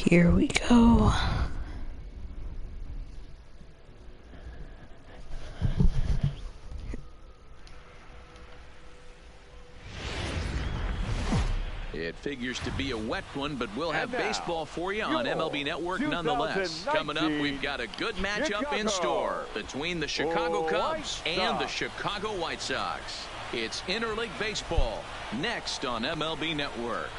Here we go. It figures to be a wet one, but we'll have baseball for you on MLB Network nonetheless. Coming up, we've got a good matchup in store between the Chicago Cubs and the Chicago White Sox. It's interleague baseball next on MLB Network.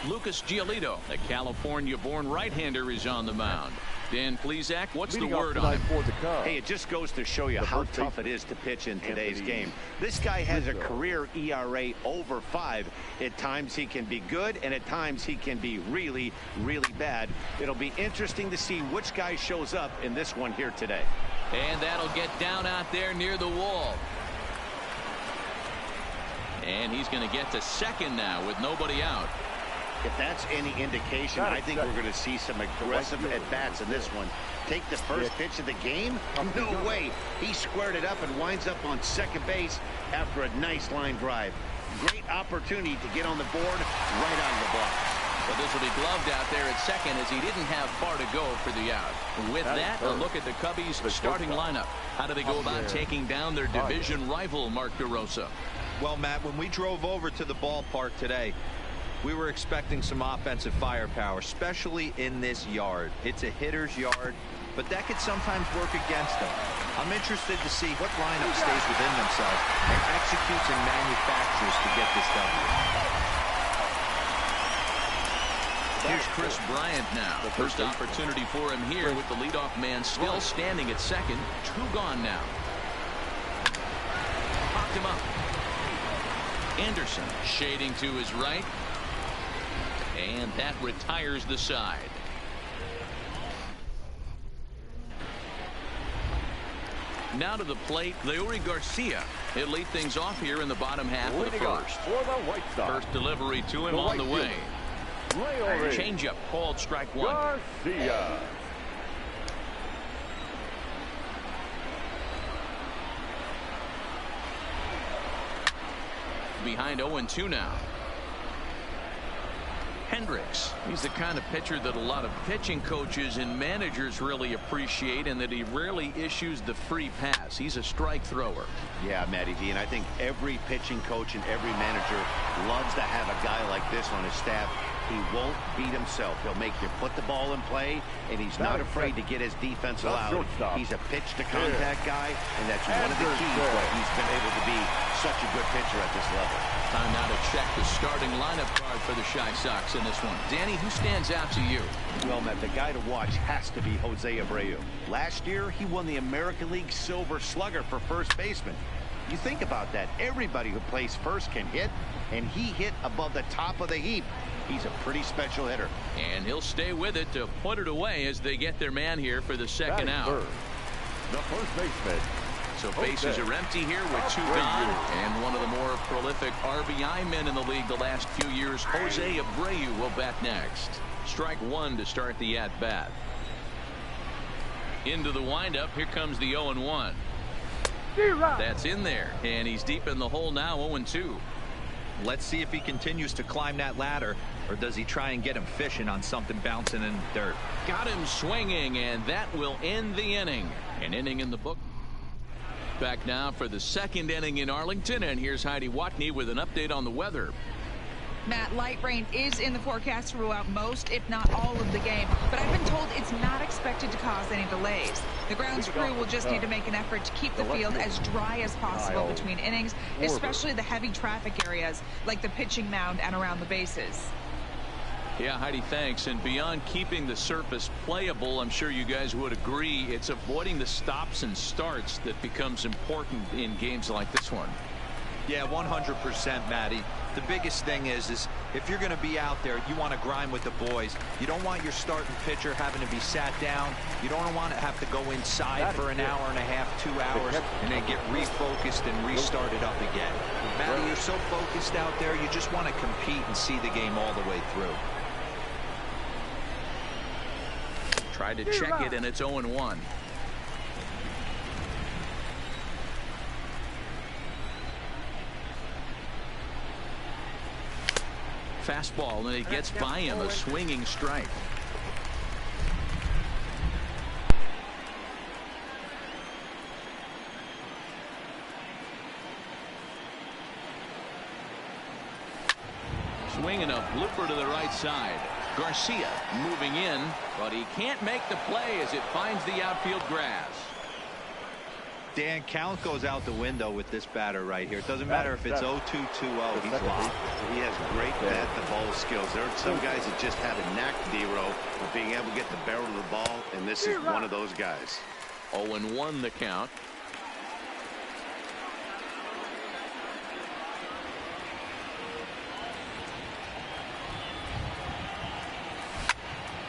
Lucas Giolito, the California-born right-hander, is on the mound. Dan Plesac, what's the word on him? Hey, it just goes to show you how tough it is to pitch in today's game. This guy has a career ERA over 5. At times he can be good, and at times he can be really, really bad. It'll be interesting to see which guy shows up in this one here today. And that'll get down out there near the wall. And he's going to get to second now with nobody out. If that's any indication, I think we're going to see some aggressive at-bats in this one. Take the first pitch of the game? No way. He squared it up and winds up on second base after a nice line drive. Great opportunity to get on the board right out of the box. So this will be gloved out there at second as he didn't have far to go for the out. With that, a look at the Cubbies' starting lineup. How do they go about taking down their division rival, Mark DeRosa? Well, Matt, when we drove over to the ballpark today, we were expecting some offensive firepower, especially in this yard. It's a hitter's yard, but that could sometimes work against them. I'm interested to see what lineup stays within themselves and executes and manufactures to get this W. Here's Chris Bryant now. The first opportunity for him here with the leadoff man still standing at second. 2 gone now. Popped him up. Anderson shading to his right. And that retires the side. Now to the plate, Leury Garcia. He'll lead things off here in the bottom half of the first. First delivery to him on the way. Changeup called strike 1. Garcia. Behind 0-2 now. Hendricks. He's the kind of pitcher that a lot of pitching coaches and managers really appreciate, and that he rarely issues the free pass. He's a strike thrower. Yeah, Matty V, and I think every pitching coach and every manager loves to have a guy like this on his staff. He won't beat himself. He'll make you put the ball in play, and he's not afraid to get his defense allowed. He's a pitch-to-contact guy, and that's one of the keys why he's been able to be such a good pitcher at this level. Time now to check the starting lineup card for the Chi Sox in this one. Danny, who stands out to you? Well, Matt, the guy to watch has to be Jose Abreu. Last year, he won the American League Silver Slugger for first baseman. You think about that. Everybody who plays first can hit, and he hit above the top of the heap. He's a pretty special hitter. And he'll stay with it to put it away as they get their man here for the second out. The first baseman. So bases are empty here with 2 gone. And one of the more prolific RBI men in the league the last few years, Jose Abreu, will bat next. Strike 1 to start the at-bat. Into the windup. Here comes the 0-1. That's in there. And he's deep in the hole now, 0-2. Let's see if he continues to climb that ladder, or does he try and get him fishing on something bouncing in the dirt. Got him swinging, and that will end the inning. An inning in the book. Back now for the second inning in Arlington, and here's Heidi Watney with an update on the weather. Matt, light rain is in the forecast throughout most, if not all, of the game, but I've been told it's not expected to cause any delays. The grounds crew will just need to make an effort to keep the field as dry as possible between innings, especially the heavy traffic areas like the pitching mound and around the bases. Yeah, Heidi, thanks. And beyond keeping the surface playable, I'm sure you guys would agree, it's avoiding the stops and starts that becomes important in games like this one. Yeah, 100%, Matty. The biggest thing is if you're going to be out there, you want to grind with the boys. You don't want your starting pitcher having to be sat down. You don't want to have to go inside for an hour and a half, 2 hours, and then get refocused and restarted up again. Matty, you're so focused out there, you just want to compete and see the game all the way through. Tried to check it, and it's 0-1. Fastball, and it gets by him, a swinging strike. Swinging a blooper to the right side. Garcia moving in, but he can't make the play as it finds the outfield grass. Dan, count goes out the window with this batter right here. It doesn't matter if it's 0-2, 2-0. He's locked. He has great bat-to-ball skills. There are some guys that just have a knack, D-Row, of being able to get the barrel of the ball, and this is one of those guys. 0-1 the count.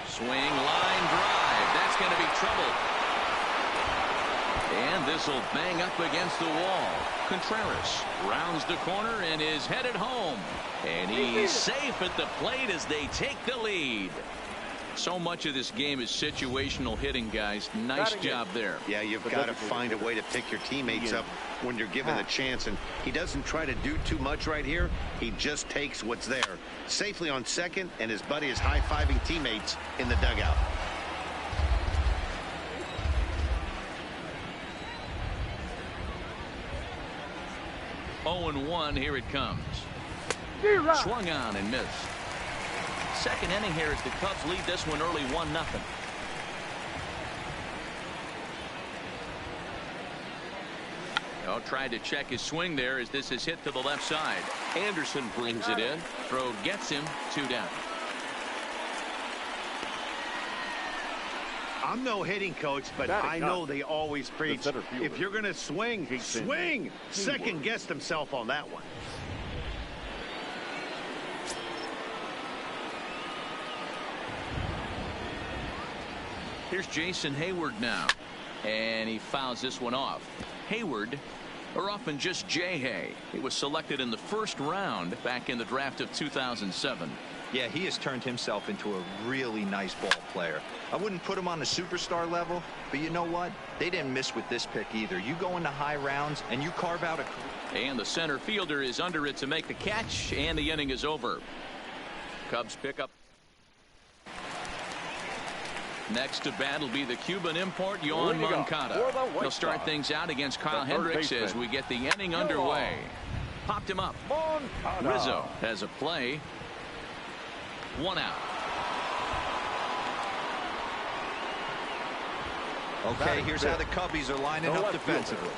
Swing, line drive. That's going to be trouble. And this will bang up against the wall. Contreras rounds the corner and is headed home. And he's safe at the plate as they take the lead. So much of this game is situational hitting, guys. Nice job there. Yeah, you've got to find a way to pick your teammates up when you're given the chance. And he doesn't try to do too much right here. He just takes what's there. Safely on second, and his buddy is high-fiving teammates in the dugout. Oh, 0-1, here it comes. Swung on and missed. Second inning here as the Cubs lead this one early 1-0. Oh, tried to check his swing there as this is hit to the left side. Anderson brings it in. Throw gets him, 2 down. I'm no hitting coach, but I know they always preach, if you're going to swing, swing. Second guessed himself on that one. Here's Jason Hayward now, and he fouls this one off. Hayward, or often just J-Hay. He was selected in the first round back in the draft of 2007. Yeah, he has turned himself into a really nice ball player. I wouldn't put him on the superstar level, but you know what? They didn't miss with this pick either. You go into high rounds and you carve out a... And the center fielder is under it to make the catch, and the inning is over. Cubs pick up. Next to bat will be the Cuban import, Yoán Moncada. He'll start things out against Kyle Hendricks as we get the inning underway. Popped him up. Rizzo has a play. 1 out. Okay, here's how the Cubbies are lining up defensively.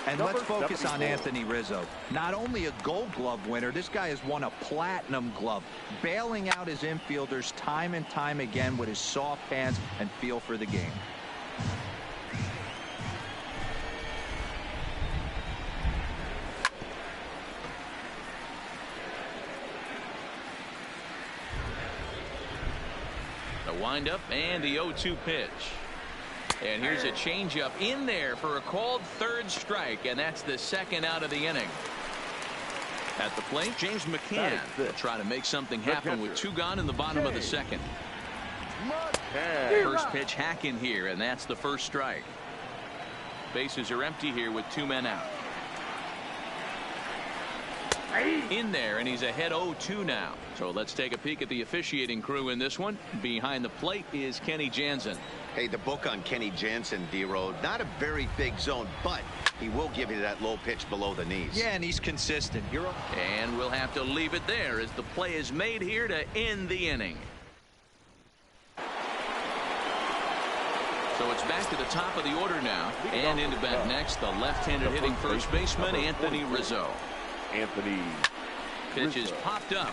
And let's focus on Anthony Rizzo. Not only a Gold Glove winner, this guy has won a Platinum Glove, bailing out his infielders time and time again with his soft hands and feel for the game. The windup and the 0-2 pitch. And here's a changeup in there for a called third strike, and that's the second out of the inning. At the plate, James McCann will try to make something happen with 2 gone in the bottom of the second. First pitch hack in here, and that's the first strike. Bases are empty here with 2 men out. In there, and he's ahead 0-2 now. So let's take a peek at the officiating crew in this one. Behind the plate is Kenny Jansen. Hey, the book on Kenny Jansen, D-Road, not a very big zone, but he will give you that low pitch below the knees. Yeah, and he's consistent. And we'll have to leave it there as the play is made here to end the inning. So it's back to the top of the order now. And into bat next, the left-handed hitting first baseman, Anthony Rizzo. Pitch is popped up.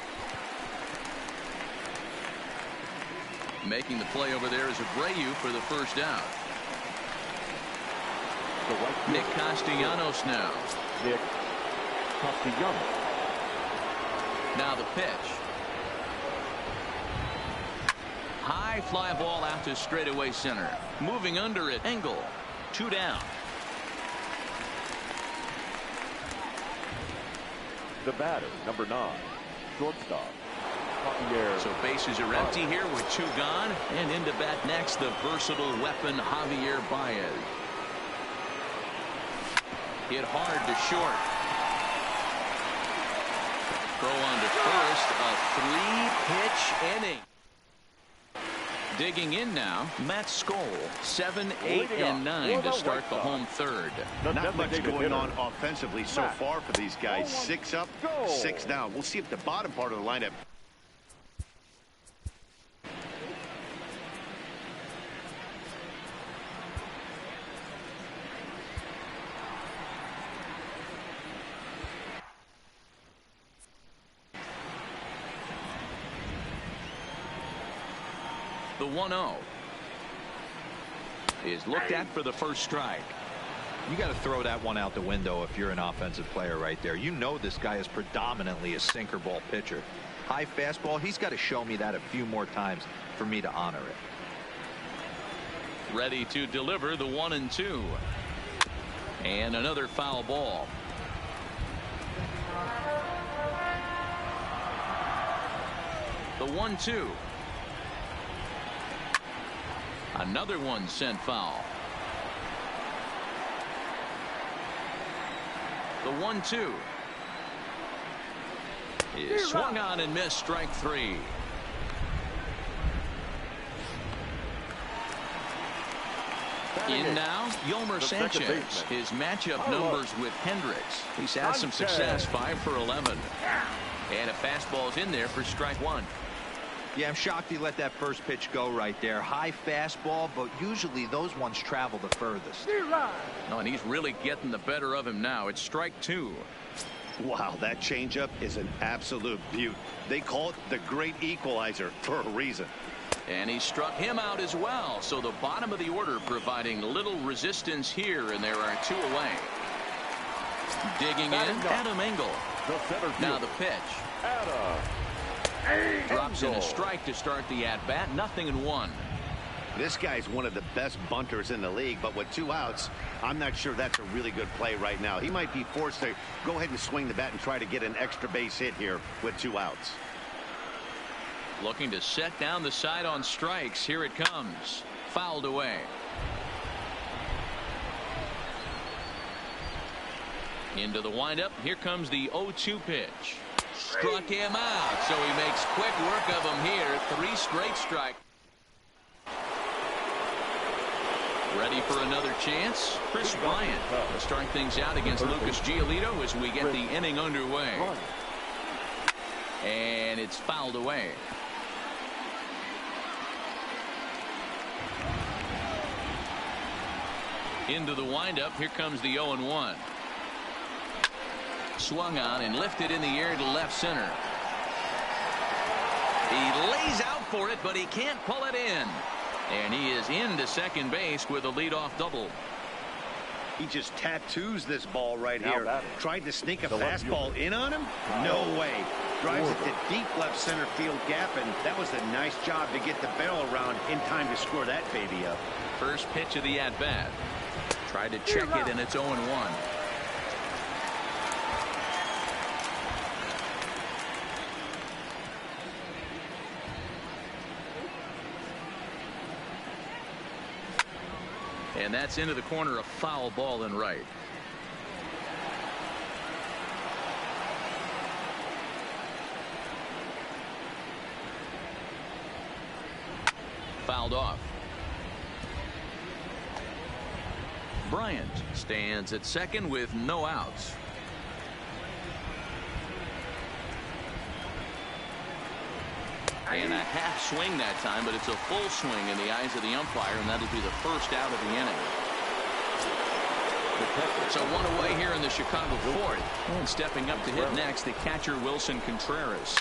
Making the play over there is Abreu for the first out. Nick Castellanos now. Now the pitch. High fly ball out to straightaway center. Moving under it, Engel. 2 down. The batter, number 9, shortstop. So bases are empty here with 2 gone, and into bat next, the versatile weapon Javier Baez. Hit hard to short. Throw on to first, a three-pitch inning. Digging in now, Matt Skoll, 7, 8, and 9 to start the home third. Not much going on offensively so far for these guys. 6 up, 6 down. We'll see if the bottom part of the lineup. The 1-0 is looked at for the first strike. You got to throw that one out the window if you're an offensive player right there. You know this guy is predominantly a sinker ball pitcher. High fastball, he's got to show me that a few more times for me to honor it. Ready to deliver the 1-2. And another foul ball. The 1-2. Another one sent foul. The 1-2 is swung on and missed, strike 3. In now, Yolmer Sanchez. His matchup numbers with Hendricks. He's had some success, 5 for 11. And a fastball's in there for strike 1. Yeah, I'm shocked he let that first pitch go right there. High fastball, but usually those ones travel the furthest. No, and he's really getting the better of him now. It's strike 2. Wow, that changeup is an absolute beaut. They call it the great equalizer for a reason. And he struck him out as well. So the bottom of the order providing little resistance here, and there are 2 away. Digging in, Adam Engel. Now the pitch. Drops in a strike to start the at-bat. 0-1. This guy's one of the best bunters in the league, but with 2 outs, I'm not sure that's a really good play right now. He might be forced to go ahead and swing the bat and try to get an extra base hit here with 2 outs. Looking to set down the side on strikes. Here it comes. Fouled away. Into the windup. Here comes the 0-2 pitch. Struck him out, so he makes quick work of him here. 3 straight strikes. Ready for another chance. Chris Bryant will start things out against Lucas Giolito as we get the inning underway. And it's fouled away. Into the windup. Here comes the 0-1. Swung on and lifted in the air to left center. He lays out for it, but he can't pull it in. And he is into second base with a leadoff double. He just tattoos this ball right here. Tried to sneak a fastball in on him? No way. Drives it to deep left center field gap, and that was a nice job to get the barrel around in time to score that baby up. First pitch of the at-bat. Tried to check it, and it's 0-1. And that's into the corner, a foul ball and right. Fouled off. Bryant stands at second with no outs. And a half swing that time, but it's a full swing in the eyes of the umpire, and that'll be the first out of the inning. So 1 away here in the Chicago fourth. And stepping up to hit next, the catcher Wilson Contreras.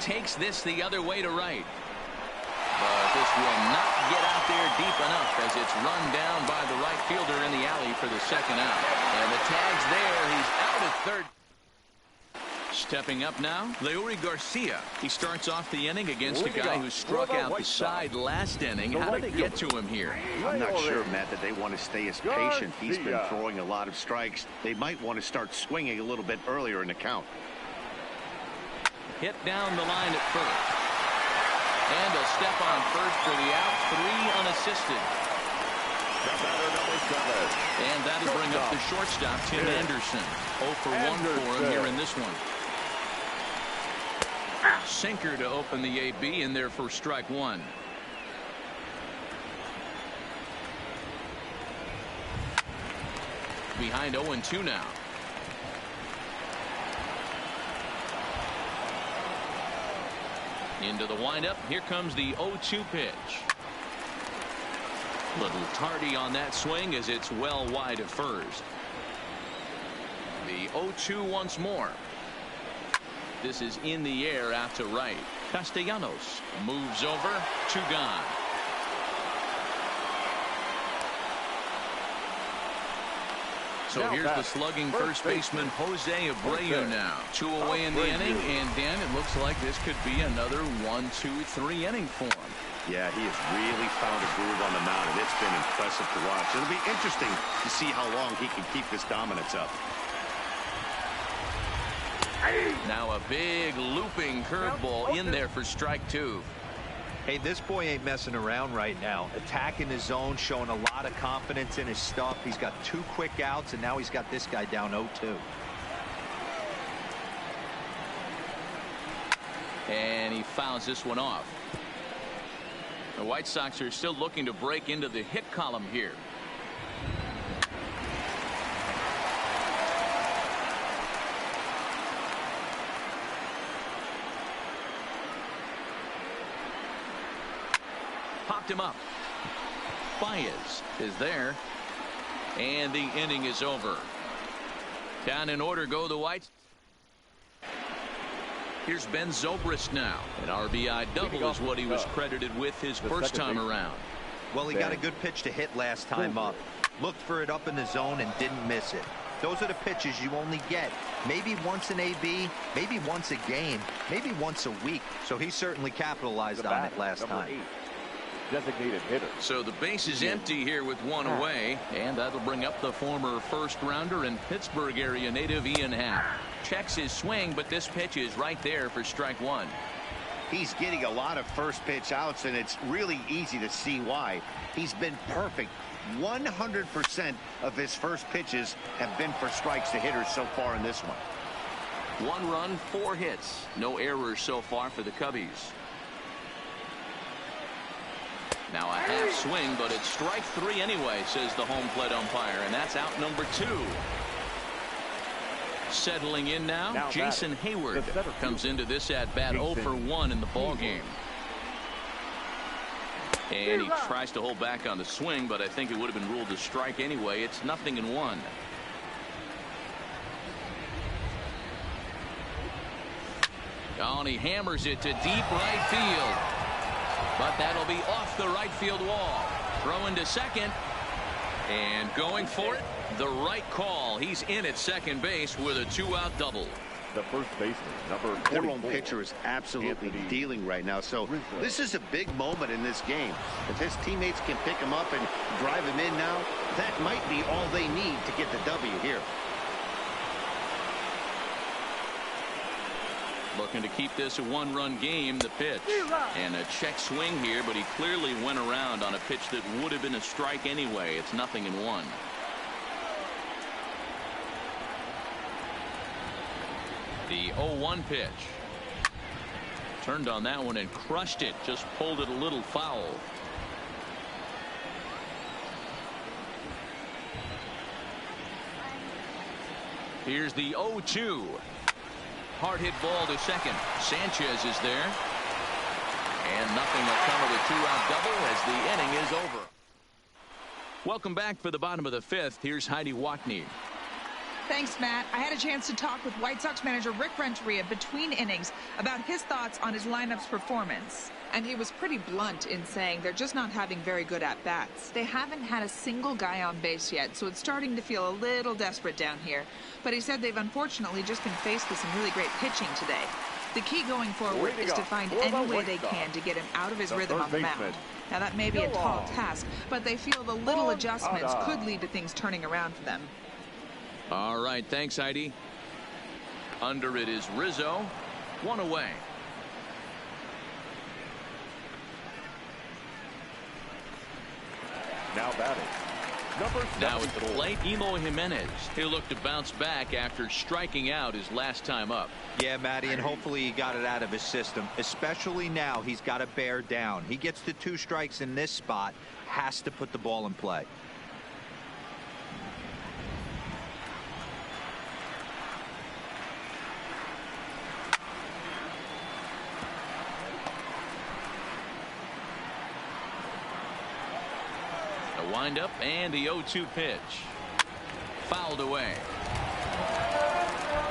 Takes this the other way to right. But this will not get out there deep enough as it's run down by the right fielder in the alley for the second out. And the tag's there. He's out at third. Stepping up now, Leury Garcia. He starts off the inning against a guy who struck out the side last inning. How did they get to him here? I'm not sure, Matt, that they want to stay as patient. He's been throwing a lot of strikes. They might want to start swinging a little bit earlier in the count. Hit down the line at first. And a step on first for the out. 3 unassisted. And that'll bring up the shortstop, Tim Anderson. 0 for 1 for him here in this one. Sinker to open the AB in there for strike one. Behind 0-2 now. Into the windup. Here comes the 0-2 pitch. Little tardy on that swing as it's well wide of first. The 0-2 once more. This is in the air out to right. Castellanos moves over. 2 gone. So here's the slugging first baseman Jose Abreu now. 2 away in the inning, and Dan, it looks like this could be another 1-2-3 inning for him. Yeah, he has really found a groove on the mound, and it's been impressive to watch. It'll be interesting to see how long he can keep this dominance up. Now a big looping curveball in there for strike 2. Hey, this boy ain't messing around right now. Attacking his zone, showing a lot of confidence in his stuff. He's got 2 quick outs, and now he's got this guy down 0-2. And he fouls this one off. The White Sox are still looking to break into the hit column here. Popped him up. Baez is there. And the inning is over. Down in order go the Whites. Here's Ben Zobrist now. An RBI double is what he was credited with his first time around. Well, he got a good pitch to hit last time up. Looked for it up in the zone and didn't miss it. Those are the pitches you only get maybe once an AB, maybe once a game, maybe once a week. So he certainly capitalized on it last time. Designated hitter. So the base is empty here with 1 away, and that'll bring up the former first rounder and Pittsburgh area native Ian Happ. Checks his swing, but this pitch is right there for strike 1. He's getting a lot of first pitch outs, and it's really easy to see why. He's been perfect. 100% of his first pitches have been for strikes to hitters so far in this one. 1 run, 4 hits. No errors so far for the Cubbies. Now a half swing, but it's strike 3 anyway, says the home plate umpire, and that's out number 2. Settling in now Jason Hayward comes into this at bat 0 for 1 in the ball game. And he tries to hold back on the swing, but I think it would have been ruled a strike anyway. It's 0-1. Oh, and he hammers it to deep right field. But that'll be off the right field wall. Throw into second. And going for it, the right call. He's in at second base with a 2-out double. The first baseman, number 44. Their own pitcher is absolutely dealing right now. So this is a big moment in this game. If his teammates can pick him up and drive him in now, that might be all they need to get the W here. Looking to keep this a 1-run game. The pitch and a check swing here, but he clearly went around on a pitch that would have been a strike anyway. It's 0-1. The 0-1 pitch. Turned on that one and crushed it. Just pulled it a little foul. Here's the 0-2. Hard hit ball to second. Sanchez is there. And nothing will come of a 2-out double as the inning is over. Welcome back for the bottom of the 5th. Here's Heidi Watney. Thanks, Matt. I had a chance to talk with White Sox manager Rick Renteria between innings about his thoughts on his lineup's performance. And he was pretty blunt in saying they're just not having very good at-bats. They haven't had a single guy on base yet, so it's starting to feel a little desperate down here. But he said they've unfortunately just been faced with some really great pitching today. The key going forward is to find any way they can to get him out of his rhythm on the mound. Now, that may be a tall task, but they feel the little adjustments could lead to things turning around for them. All right, thanks, Heidi. Under it is Rizzo. 1 away. Now batting, Now at the plate, Eloy Jimenez. He'll look to bounce back after striking out his last time up. Yeah, Matty, and hopefully he got it out of his system. Especially now, he's got to bear down. He gets the 2 strikes in this spot, has to put the ball in play. Wind up and the 0-2 pitch. Fouled away.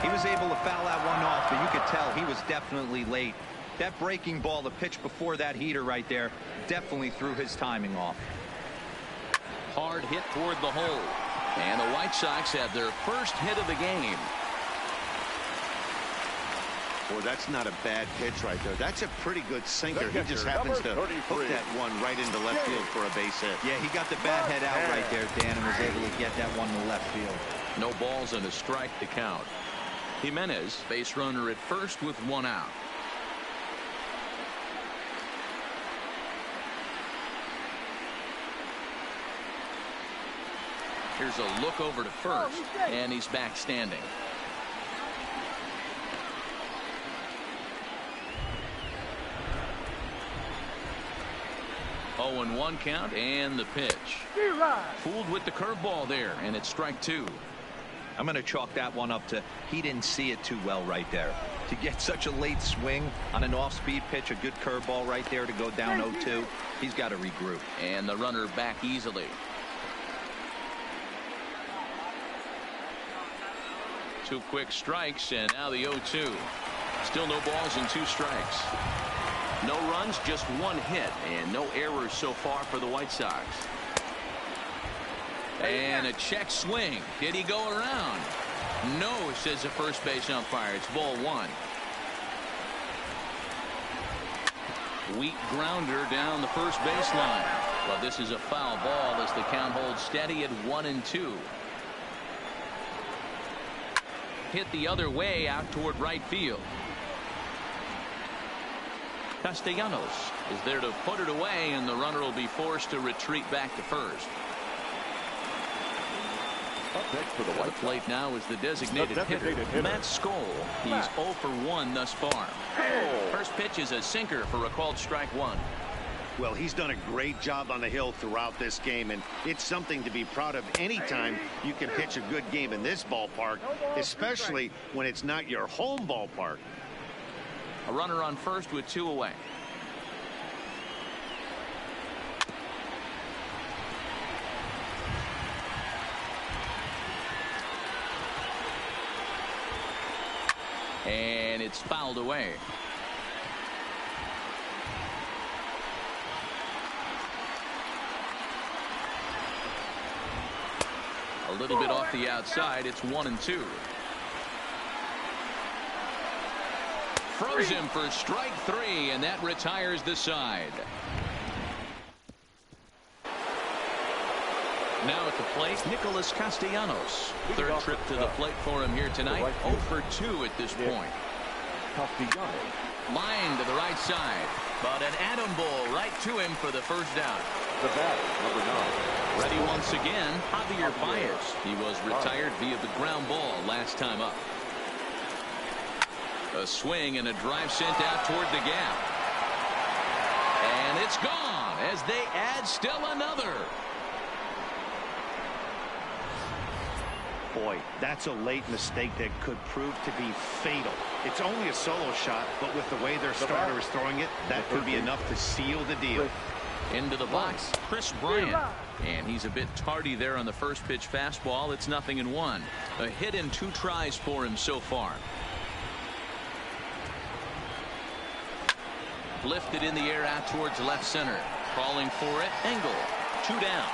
He was able to foul that one off, but you could tell he was definitely late. That breaking ball, the pitch before that heater right there, definitely threw his timing off. Hard hit toward the hole. And the White Sox have their first hit of the game. Boy, that's not a bad pitch right there. That's a pretty good sinker. He just happens to hook that one right into left field for a base hit. Yeah, he got the bat head out right there, Dan, and was able to get that one to left field. No balls and a strike to count. Jimenez, base runner at first with 1 out. Here's a look over to first, and he's back standing. 0-1 count and the pitch. Fooled with the curveball there, and it's strike 2. I'm going to chalk that one up to he didn't see it too well right there. To get such a late swing on an off-speed pitch, a good curveball right there to go down 0-2, he's got to regroup. And the runner back easily. 2 quick strikes, and now the 0-2. Still no balls and 2 strikes. No runs, just 1 hit, and no errors so far for the White Sox. And a check swing. Did he go around? No, says the first base umpire. It's ball 1. Weak grounder down the first baseline. Well, this is a foul ball as the count holds steady at 1-2. Hit the other way out toward right field. Castellanos is there to put it away, and the runner will be forced to retreat back to first. For the At the plate now is the designated hitter, Matt Skoll. He's 0 for 1 thus far. First pitch is a sinker for a called strike 1. Well, he's done a great job on the hill throughout this game, and it's something to be proud of anytime you can pitch a good game in this ballpark, especially when it's not your home ballpark. A runner on first with 2 away. And it's fouled away. A little bit off the outside. It's 1-2. Froze him for strike 3, and that retires the side. Now at the plate, Nicholas Castellanos. Third trip to the plate for him here tonight. 0 for 2 at this point. Line to the right side, but an atom ball right to him for the first down. The batter, number 9. Ready once again, Javier Baez. He was retired via the ground ball last time up. A swing and a drive sent out toward the gap. And it's gone as they add still another. Boy, that's a late mistake that could prove to be fatal. It's only a solo shot, but with the way their starter is throwing it, that could be enough to seal the deal. Into the box, Chris Bryant. And he's a bit tardy there on the first pitch fastball. It's 0-1. A hit in 2 tries for him so far. Lifted in the air out towards left center. Calling for it, Engel. 2 down.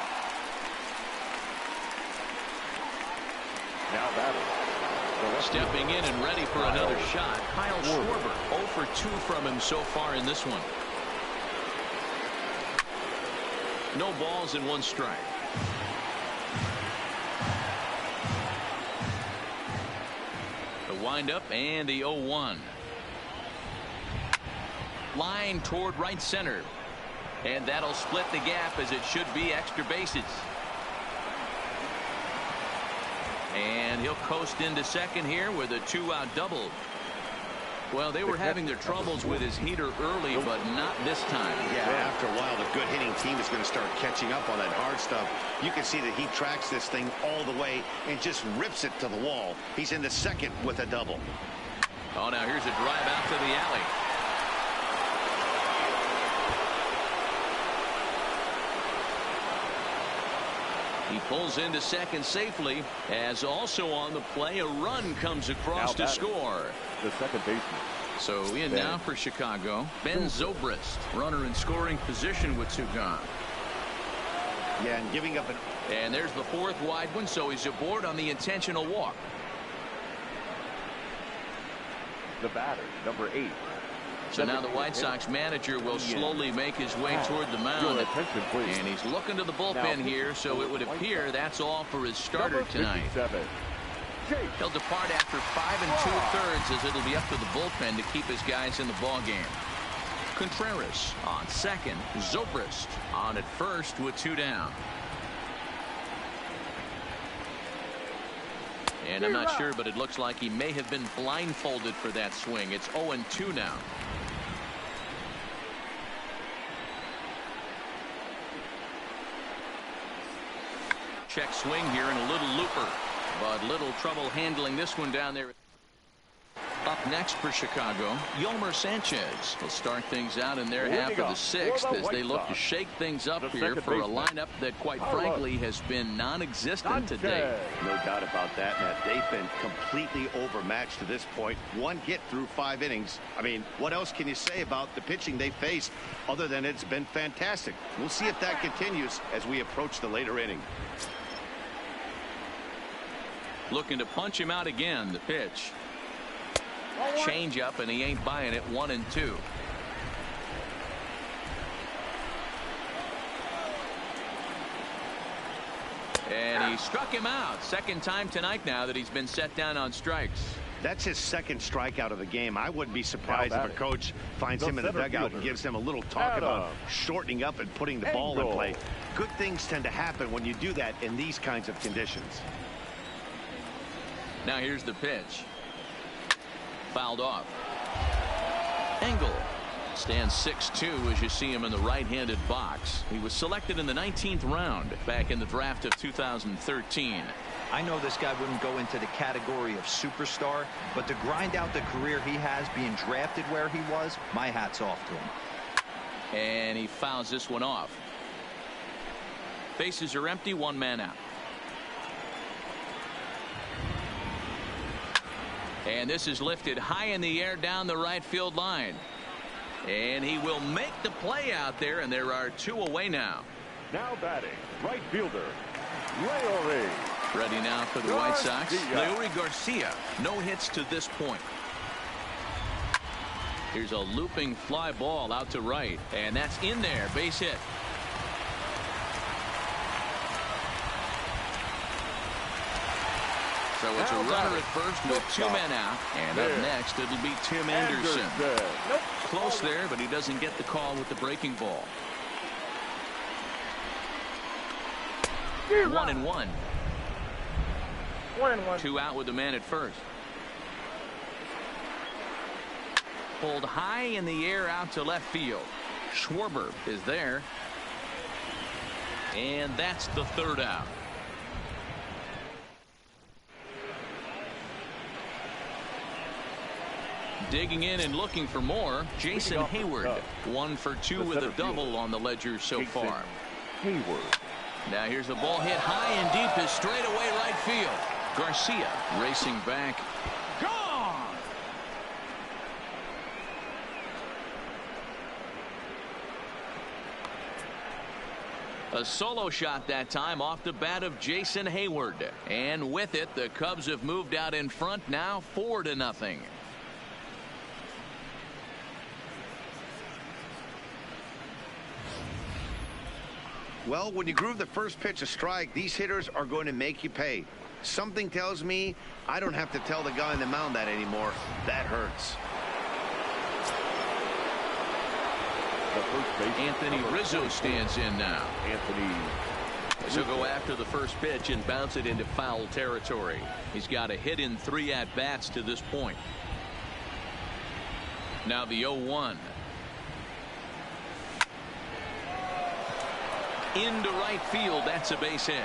Now batter. Stepping in and ready for another shot, Kyle Schwarber. 0 for 2 from him so far in this one. No balls and 1 strike. The windup and the 0-1. Line toward right center. And that'll split the gap as it should be extra bases. And he'll coast into second here with a 2-out double. Well, they were having their troubles with his heater early, but not this time. Yeah, after a while, the good hitting team is going to start catching up on that hard stuff. You can see that he tracks this thing all the way and just rips it to the wall. He's in the second with a double. Oh, now here's a drive out to the alley. He pulls into second safely, as also on the play, a run comes across to score. The second baseman. So in now for Chicago, Ben Zobrist, runner in scoring position with two gone. Yeah, and giving up an... And there's the fourth wide one, so he's aboard on the intentional walk. The batter, number 8. So now the White Sox manager will slowly make his way toward the mound. And he's looking to the bullpen here, so it would appear that's all for his starter tonight. He'll depart after 5 2/3, as it'll be up to the bullpen to keep his guys in the ball game. Contreras on second, Zobrist on at first with 2 down. And I'm not sure, but it looks like he may have been blindfolded for that swing. It's 0-2 now. Check swing here and a little looper, but little trouble handling this one down there. Up next for Chicago, Yolmer Sanchez will start things out in their half of the 6th as they look to shake things up here for a lineup that, quite frankly, has been non-existent today. No doubt about that, Matt. They've been completely overmatched to this point. 1 hit through 5 innings. I mean, what else can you say about the pitching they faced other than it's been fantastic? We'll see if that continues as we approach the later inning. Looking to punch him out again. The pitch. Change up, and he ain't buying it. 1-2. And he struck him out. Second time tonight now that he's been set down on strikes. That's his second strikeout of the game. I wouldn't be surprised if a coach finds him in the dugout and gives him a little talk about shortening up and putting the ball in play. Good things tend to happen when you do that in these kinds of conditions. Now here's the pitch. Fouled off. Engel stands 6'2" as you see him in the right-handed box. He was selected in the 19th round back in the draft of 2013. I know this guy wouldn't go into the category of superstar, but to grind out the career he has being drafted where he was, my hat's off to him. And he fouls this one off. Bases are empty, 1 man out. And this is lifted high in the air down the right field line. And he will make the play out there, and there are 2 away now. Now batting, right fielder, Leury. Ready now for the White Sox. Leury Garcia, no hits to this point. Here's a looping fly ball out to right, and that's in there. Base hit. So it's a runner at first with 2 men out. And up next, it'll be Tim Anderson. Close there, but he doesn't get the call with the breaking ball. 1-1. 2 out with the man at first. Pulled high in the air out to left field. Schwarber is there. And that's the 3rd out. Digging in and looking for more, Jason Hayward. 1 for 2 with a double on the ledger so far. Hayward. Now here's a ball hit high and deep is straight away right field. Garcia racing back. Gone! A solo shot that time off the bat of Jason Hayward. And with it, the Cubs have moved out in front now 4-0. Well, when you groove the first pitch a strike, these hitters are going to make you pay. Something tells me I don't have to tell the guy on the mound that anymore. That hurts. Anthony Rizzo stands in now. Anthony. A So go after the first pitch and bounce it into foul territory. He's got a hit in 3 at-bats to this point. Now the 0-1. Into right field. That's a base hit.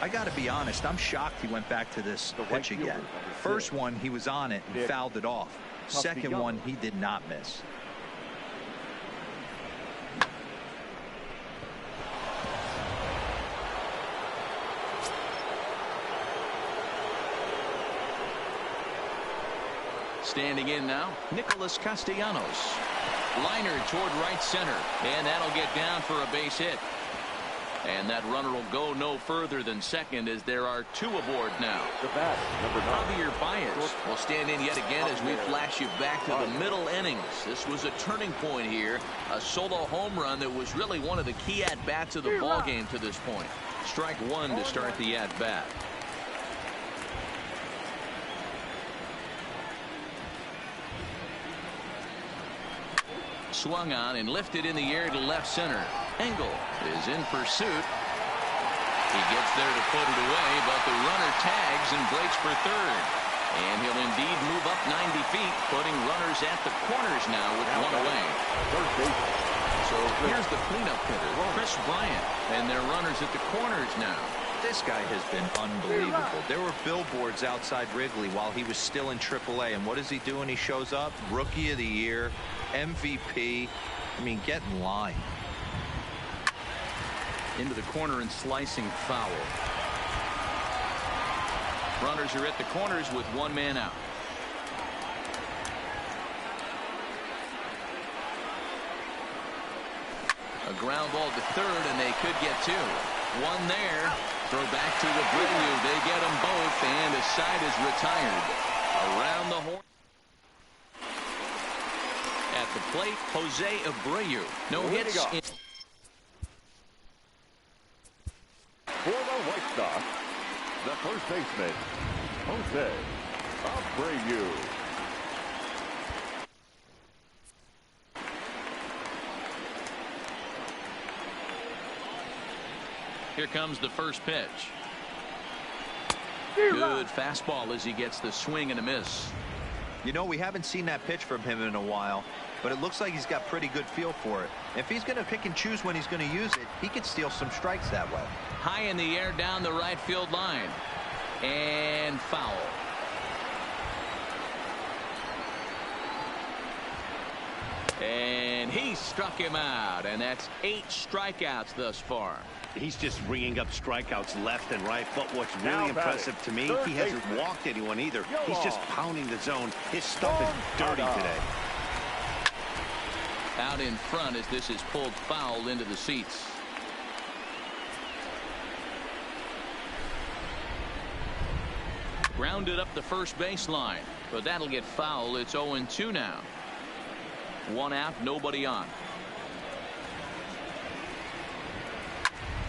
I got to be honest, I'm shocked he went back to this pitch again. First one, he was on it and fouled it off. Second one, he did not miss. Standing in now, Nicholas Castellanos. Liner toward right center, and that'll get down for a base hit. And that runner will go no further than second as there are 2 aboard now. The bat, number 9. Javier Baez will stand in yet again as we flash you back to the middle innings. This was a turning point here. A solo home run that was really one of the key at-bats of the ball game to this point. Strike 1 to start the at-bat. Swung on and lifted in the air to left center. Engel is in pursuit. He gets there to put it away, but the runner tags and breaks for third. And he'll indeed move up 90 feet, putting runners at the corners now with 1 away. So here's the cleanup hitter, Chris Bryant, and their runners at the corners now. This guy has been unbelievable. There were billboards outside Wrigley while he was still in AAA, and what does he do when he shows up? Rookie of the Year, MVP. I mean, get in line. Into the corner and slicing foul. Runners are at the corners with 1 man out. A ground ball to third, and they could get 2. 1 there. Throw back to Abreu. They get them both, and the side is retired. Around the horn. At the plate, Jose Abreu. No hits. For the White Sox, the first baseman, Jose Abreu. Here comes the first pitch. Good fastball as he gets the swing and a miss. You know, we haven't seen that pitch from him in a while, but it looks like he's got pretty good feel for it. If he's going to pick and choose when he's going to use it, he could steal some strikes that way. High in the air down the right field line. And foul. And he struck him out, and that's 8 strikeouts thus far. He's just ringing up strikeouts left and right. But what's really impressive to me, he hasn't walked anyone either. He's just pounding the zone. His stuff is dirty today. Out in front as this is pulled foul into the seats. Grounded up the first baseline, but that'll get foul. It's 0-2 now. 1 out, nobody on.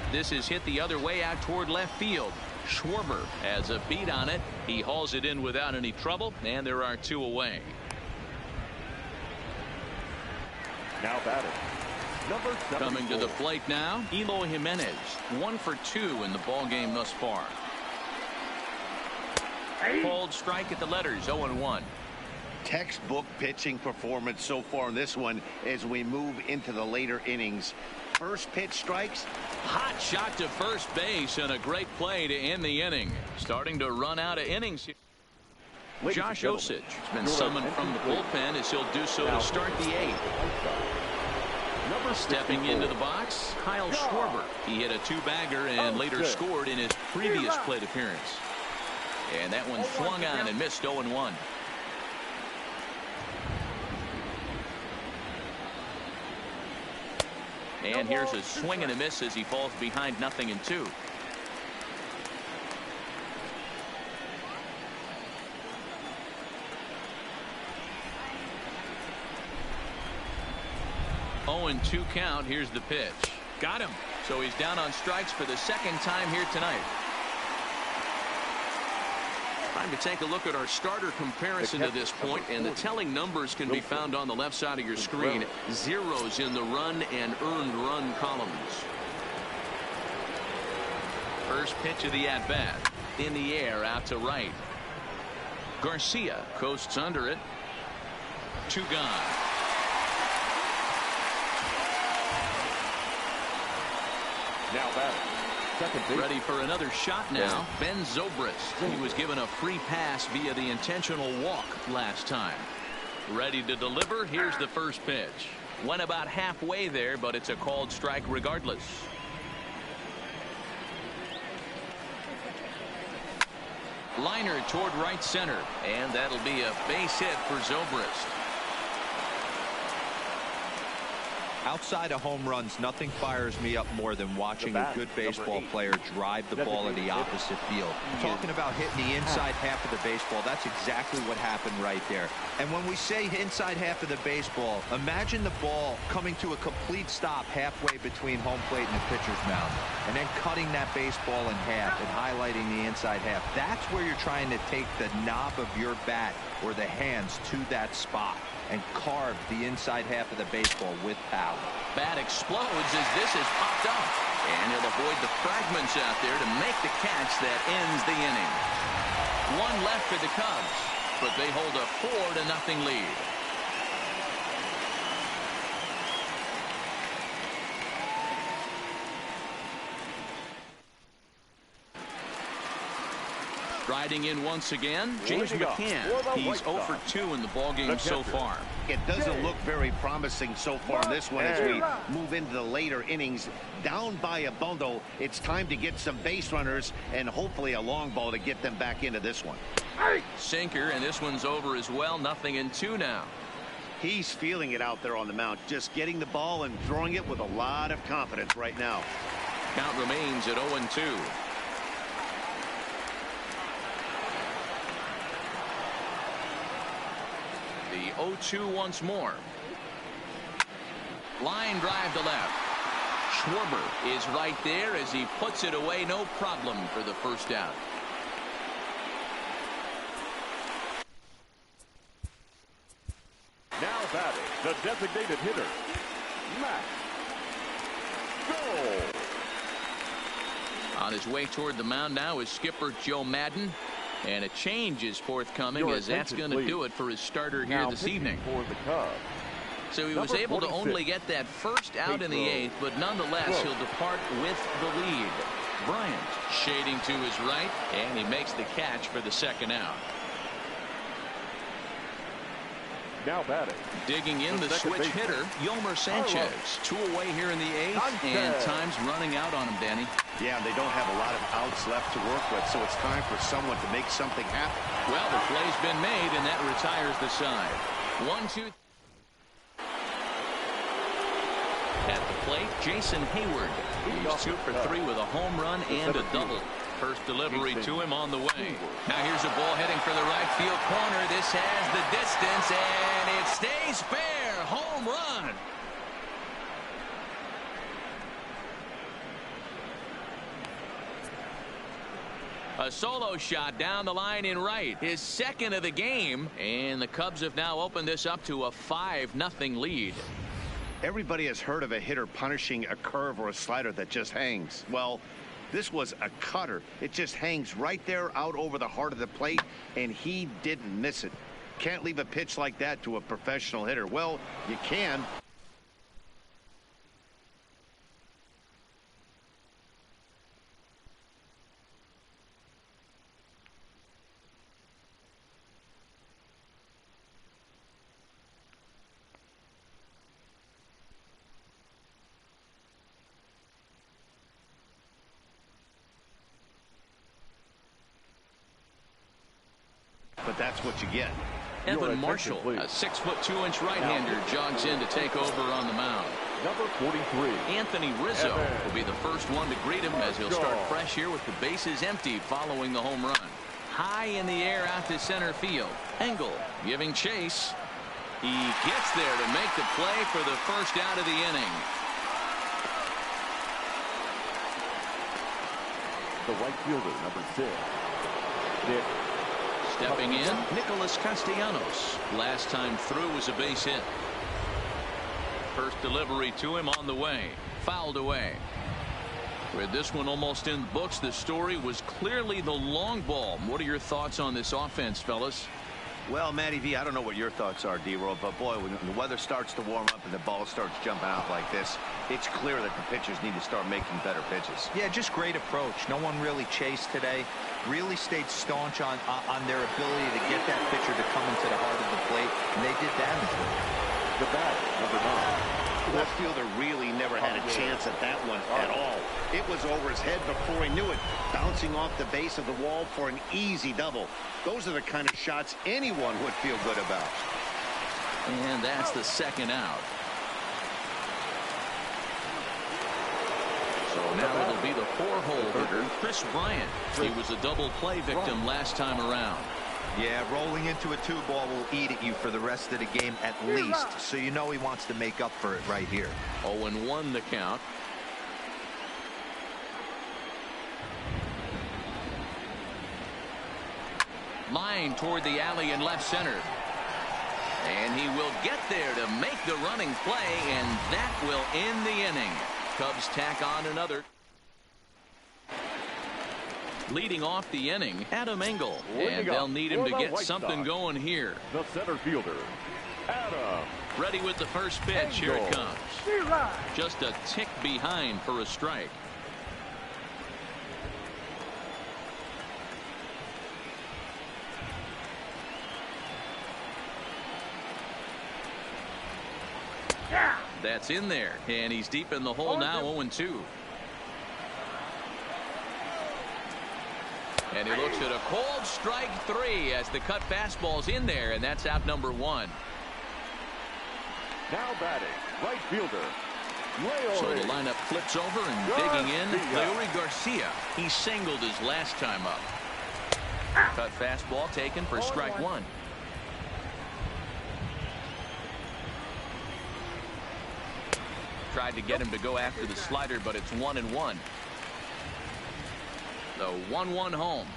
This is hit the other way out toward left field. Schwarber has a beat on it. He hauls it in without any trouble, and there are 2 away. Now batting, number 74. Coming to the plate now, Eloy Jimenez. 1 for 2 in the ball game thus far. Called strike at the letters, 0-1. Textbook pitching performance so far in this one as we move into the later innings. First pitch strikes. Hot shot to first base and a great play to end the inning. Starting to run out of innings here. Josh Osich has been summoned from the bullpen as he'll do so to start the 8th. Stepping into the box, Kyle Schwarber. He hit a 2-bagger and later scored in his previous plate appearance. And that one swung on and missed, 0-1. And here's a swing and a miss as he falls behind 0-2. And 2 count. Here's the pitch. Got him. So he's down on strikes for the 2nd time here tonight. Time to take a look at our starter comparison to this point, and the telling numbers can be found on the left side of your screen. Zeros in the run and earned run columns. First pitch of the at-bat. In the air, out to right. Garcia coasts under it. 2 gone. Now batting. Second base. Ready for another shot now. Ben Zobrist. He was given a free pass via the intentional walk last time. Ready to deliver. Here's the first pitch. Went about halfway there, but it's a called strike regardless. Liner toward right center, and that'll be a base hit for Zobrist. Outside of home runs, nothing fires me up more than watching a good baseball player drive the ball in the opposite field. Talking about hitting the inside half of the baseball, that's exactly what happened right there. And when we say inside half of the baseball, imagine the ball coming to a complete stop halfway between home plate and the pitcher's mound, and then cutting that baseball in half and highlighting the inside half. That's where you're trying to take the knob of your bat or the hands to that spot and carve the inside half of the baseball with power. Bat explodes as this is popped up, and he'll avoid the fragments out there to make the catch that ends the inning. 1 left for the Cubs, but they hold a 4-0 lead. Riding in once again, James McCann. He's 0 for 2 in the ballgame so far. It doesn't look very promising so far in this one as we move into the later innings. Down by a bundle, it's time to get some base runners and hopefully a long ball to get them back into this one. Sinker, and this one's over as well. 0-2 now. He's feeling it out there on the mound, just getting the ball and throwing it with a lot of confidence right now. Count remains at 0-2. The 0-2 once more. Line drive to left. Schwarber is right there as he puts it away. No problem for the first out. Now batting, the designated hitter, Matt Goal. On his way toward the mound now is skipper Joe Madden. And a change is forthcoming, as that's going to do it for his starter here this evening. For the Cubs. So he was able to only get that first out in the 8th, but nonetheless he'll depart with the lead. Bryant shading to his right, and he makes the catch for the second out. Now batting. Digging in the switch hitter, Yolmer Sanchez. 2 away here in the 8th, and time's running out on him, Danny. Yeah, they don't have a lot of outs left to work with, so it's time for someone to make something happen. Well, the play's been made, and that retires the side. 1-2. At the plate, Jason Hayward. He's 2 for 3 with a home run and a double. First delivery to him on the way. Now here's a ball heading for the right field corner. This has the distance, and it stays fair. Home run. A solo shot down the line in right. His second of the game, and the Cubs have now opened this up to a 5-0 lead. Everybody has heard of a hitter punishing a curve or a slider that just hangs. Well, this was a cutter. It just hangs right there out over the heart of the plate, and he didn't miss it. Can't leave a pitch like that to a professional hitter. Well, you can. But that's what you get. Evan Marshall, a 6'2" right-hander, jogs in to take over on the mound. Number 43. Anthony Rizzo will be the first one to greet him as he'll start fresh here with the bases empty following the home run. High in the air out to center field. Engel giving chase. He gets there to make the play for the first out of the inning. The right fielder, number 6, Nick Stepping in, Nicholas Castellanos. Last time through was a base hit. First delivery to him on the way. Fouled away. With this one almost in the books, the story was clearly the long ball. What are your thoughts on this offense, fellas? Well, Matty V, I don't know what your thoughts are, D-Roll, but boy, when the weather starts to warm up and the ball starts jumping out like this, it's clear that the pitchers need to start making better pitches. Yeah, just great approach. No one really chased today. Really stayed staunch on their ability to get that pitcher to come into the heart of the plate, and they did damage. The bat, number 9. Left fielder really never had a chance at that one at all. It was over his head before he knew it, bouncing off the base of the wall for an easy double. Those are the kind of shots anyone would feel good about. And that's the second out. So now it'll be the 4-hole hitter, Chris Bryant. He was a double play victim last time around. Yeah, rolling into a 2-ball will eat at you for the rest of the game at least. So you know he wants to make up for it right here. 0-1 the count. Line toward the alley in left center. And he will get there to make the running play, and that will end the inning. Cubs tack on another. Leading off the inning, Adam Engel, and they'll need him to get something going here. The center fielder, Adam. Ready with the first pitch. Here it comes. Just a tick behind for a strike. That's in there, and he's deep in the hole now. 0-2. And he looks at a cold strike 3 as the cut fastball's in there, and that's out number 1. Now batting, right fielder, Leori. So the lineup flips over and digging in, Leori Garcia. He singled his last time up. Cut fastball taken for strike 1. Tried to get him to go after the slider, but it's 1-1. The 1-1 home.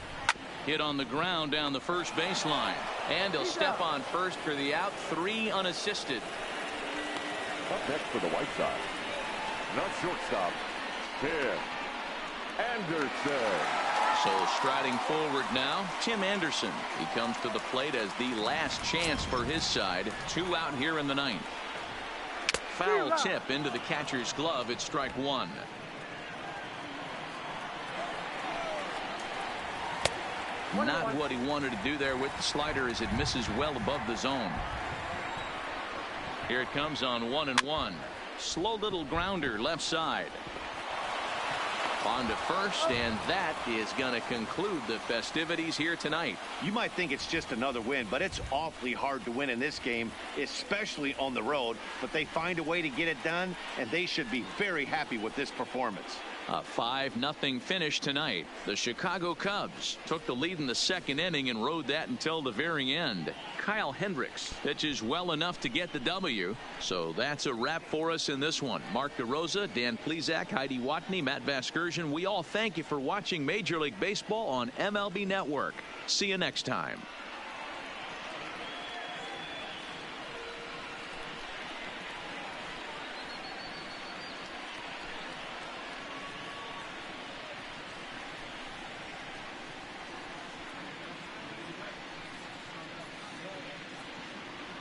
Hit on the ground down the first baseline. And he'll step on first for the out. 3 unassisted. Up next for the White Sox, the shortstop, Tim Anderson. So striding forward now, Tim Anderson. He comes to the plate as the last chance for his side. 2 out here in the 9th. Foul tip into the catcher's glove. It's strike 1. Not what he wanted to do there with the slider as it misses well above the zone. Here it comes on 1-1. Slow little grounder left side. On to first, and that is going to conclude the festivities here tonight. You might think it's just another win, but it's awfully hard to win in this game, especially on the road. But they find a way to get it done, and they should be very happy with this performance. A 5-0 finish tonight. The Chicago Cubs took the lead in the second inning and rode that until the very end. Kyle Hendricks pitches well enough to get the W. So that's a wrap for us in this one. Mark DeRosa, Dan Plesac, Heidi Watney, Matt Vasgersian. We all thank you for watching Major League Baseball on MLB Network. See you next time.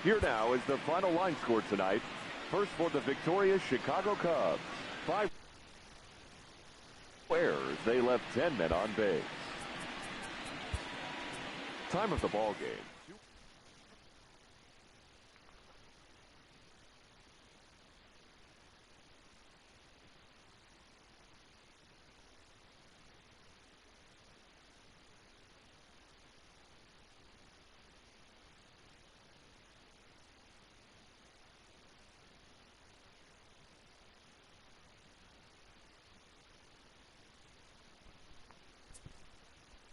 Here now is the final line score tonight. First for the victorious Chicago Cubs. 5 errors. They left 10 men on base. Time of the ball game,